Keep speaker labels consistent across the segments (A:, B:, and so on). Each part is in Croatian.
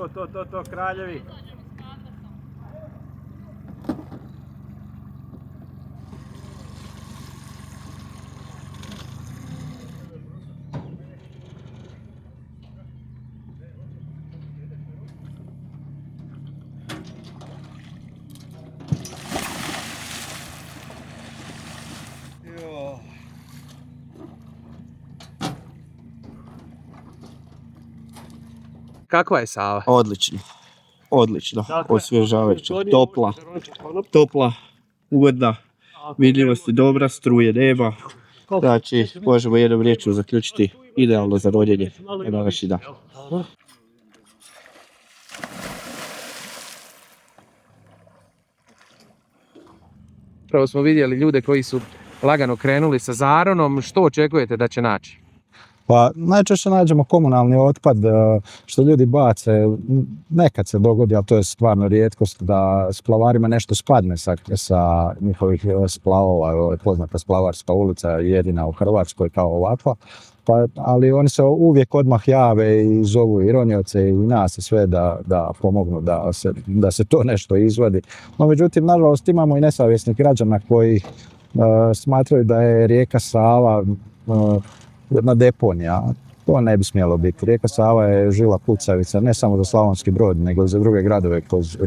A: To, kraljevi.
B: Kakva je Sava?
C: Odlično, osvježavajuća, topla, ugodna, vidljivost je dobra, struje nema, znači možemo jednom riječju zaključiti idealno za rodjenje na današnji dan.
B: Prvo smo vidjeli ljude koji su lagano krenuli sa Zaronom, što očekujete da će naći?
D: Pa najčešće nađemo komunalni otpad što ljudi bace, nekad se dogodi, ali to je stvarno rijetkost da splavarima nešto spadne sa njihovih splavova, ovo je poznata Splavarska ulica, jedina u Hrvatskoj kao ovakva, ali oni se uvijek odmah jave i zovu i ronioce i nas i sve da pomognu da se to nešto izvadi. No međutim, nažalost, imamo i nesavjesnih građana koji smatraju da je rijeka Sava jedna deponija. To ne bi smjelo biti. Rijeka Sava je žila kucavica ne samo za Slavonski Brod, nego i za druge gradove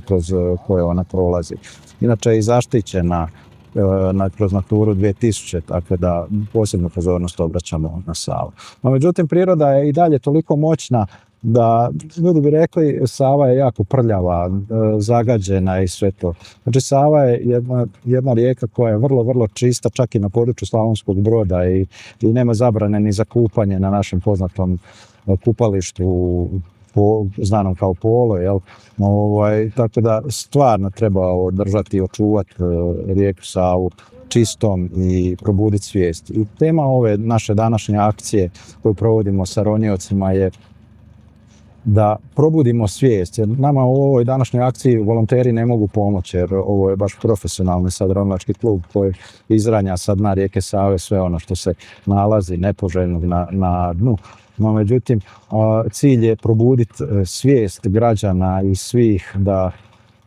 D: kroz koje ona prolazi. Inače je i zaštićena kroz Naturu 2000, tako da posebnu pozornost obraćamo na Savu. No, međutim, priroda je i dalje toliko moćna da ljudi bi rekli Sava je jako prljava, zagađena i sve to. Znači Sava je jedna rijeka koja je vrlo, vrlo čista, čak i na području Slavonskog Broda i nema zabrane ni za kupanje na našem poznatom kupalištu znanom kao Polo, jel? Tako da stvarno treba održati i očuvati rijeku Savu čistom i probuditi svijest. I tema ove naše današnje akcije koju provodimo sa roniocima je da probudimo svijest, jer nama u ovoj današnjoj akciji volonteri ne mogu pomoći, jer ovo je baš profesionalni sad ronilački klub koji izranja sad na rijeke Save sve ono što se nalazi nepoželjnog na dnu. No, međutim, cilj je probuditi svijest građana i svih da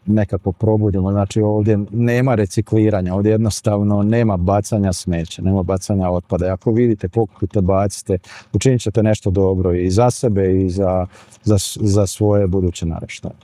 D: nekako probudimo. Znači ovdje nema recikliranja, ovdje jednostavno nema bacanja smeća, nema bacanja otpada. Ako vidite, pokupite, bacite, učinit ćete nešto dobro i za sebe i za svoje buduće naraštaje.